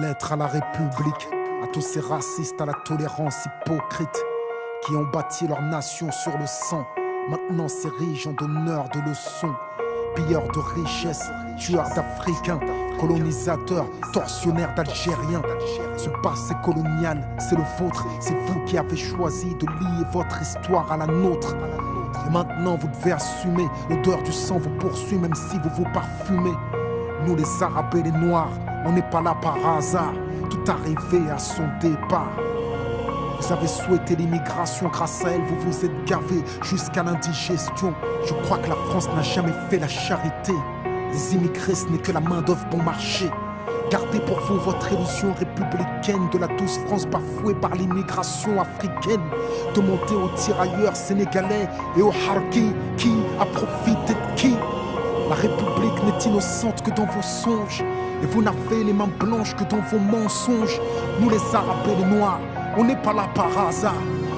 Lettre à la République, à tous ces racistes à la tolérance hypocrite qui ont bâti leur nation sur le sang, maintenant s'érigent en donneurs de leçons. Pilleurs de richesses, tueurs d'Africains, colonisateurs, tortionnaires d'Algériens. Ce passé colonial, c'est le vôtre, c'est vous qui avez choisi de lier votre histoire à la nôtre. Et maintenant vous devez assumer, l'odeur du sang vous poursuit même si vous vous parfumez. Nous les Arabes et les Noirs, on n'est pas là par hasard, tout arrivé à son départ. Vous avez souhaité l'immigration, grâce à elle vous vous êtes gavé jusqu'à l'indigestion. Je crois que la France n'a jamais fait la charité. Les immigrés ce n'est que la main d'œuvre bon marché. Gardez pour vous votre illusion républicaine de la douce France bafouée par l'immigration africaine. Demandez aux tirailleurs sénégalais et aux harkis qui a profité de qui. La République n'est innocente que dans vos songes, et vous n'avez les mains blanches que dans vos mensonges. Nous les Arabes et les Noirs, on n'est pas là par hasard,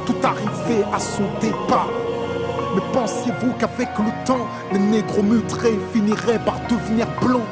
tout arrivé à son départ. Mais pensiez-vous qu'avec le temps, les négros mutrés finiraient par devenir blancs?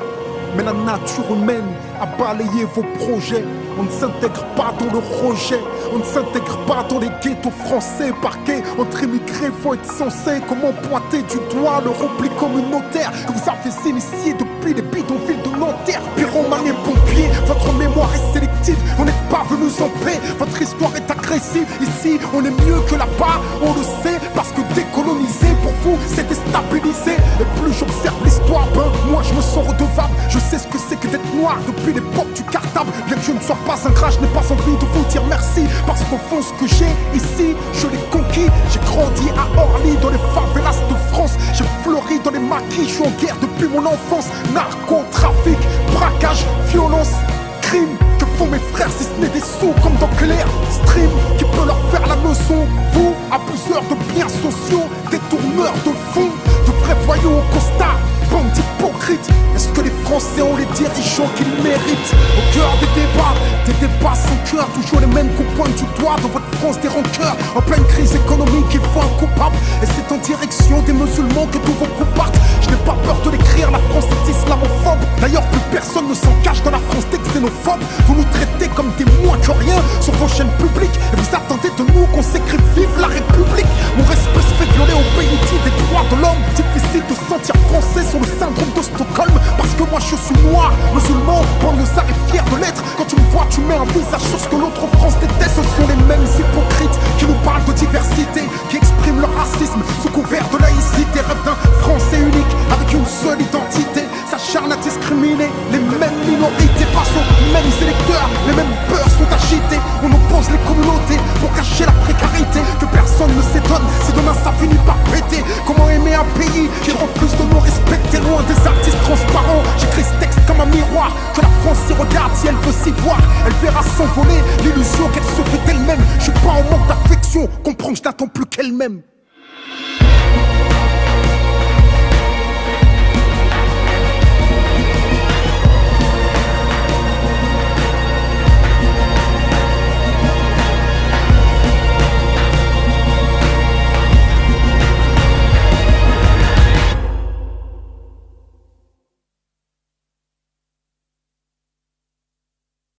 Mais la nature humaine a balayé vos projets. On ne s'intègre pas dans le rejet, on ne s'intègre pas dans les ghettos français. Parqués entre immigrés, faut être censé. Comment pointer du doigt le repli communautaire que vous avez initié depuis les bidonvilles de Nanterre? Pyromane et pompiers, votre mémoire est sélective, on n'est pas venus en paix. Votre histoire est agressive, ici on est mieux que là-bas, on le sait. Parce que décoloniser pour vous c'est déstabiliser. Et plus j'observe l'histoire, moi je me sens redevable. Je sais ce que c'est que d'être noir depuis l'époque du cartable. Bien que je ne sois pas un gras, je n'ai pas envie de vous dire merci. Parce qu'au fond ce que j'ai ici, je l'ai conquis. J'ai grandi à Orly, dans les favelas de France. J'ai fleuri dans les maquis, je suis en guerre depuis mon enfance. Narcotrafic, braquage, violence, crime. Que font mes frères si ce n'est des sous comme dans Clair Stream? Qui peut leur faire la leçon? Vous, abuseurs de biens sociaux, détourneurs de fonds, de vrais voyous au costard, bande d'hypocrites. Est-ce que les Français ont les dirigeants qu'ils méritent? Au cœur des débats sans cœur, toujours les mêmes qu'on pointe du doigt. Dans votre France des rancœurs, en pleine crise économique, il faut un coupable. Et c'est en direction des musulmans que tous vos coups partent. Je n'ai pas peur de l'écrire, la France est islamophobe. D'ailleurs plus personne ne s'en cache dans la France des xénophobes. Vous nous traitez comme des moins que rien sur vos chaînes publiques. Et vous attendez de nous qu'on s'écrive vive la République. Mon respect se fait violer au pays dit des droits de l'homme. Difficile de se sentir français sur le syndrome de Stockholm. Parce que moi je suis noir, musulman, banlieusard et fier de l'être. Quand tu me vois tu mets un visage sur ce que l'autre France déteste. Ce sont les mêmes hypocrites qui nous parlent de diversité, qui expriment leur racisme sous couvert de laïcité. Rêve d'un français unique avec une seule identité, s'acharne à discriminer les mêmes minorités face aux mêmes électeurs. Les mêmes peurs sont agitées, on oppose les communautés pour cacher la précarité. Que personne ne s'étonne si demain ça finit par péter. Comment aimer un pays qui refuse de nous respecter? Loin des artistes transparents, j'écris ce texte comme un miroir. Que la France s'y regarde si elle veut s'y voir. Elle verra s'envoler l'illusion qu'elle se fait d'elle-même. Je suis pas en manque d'affection, comprends que je n'attends plus qu'elle-même.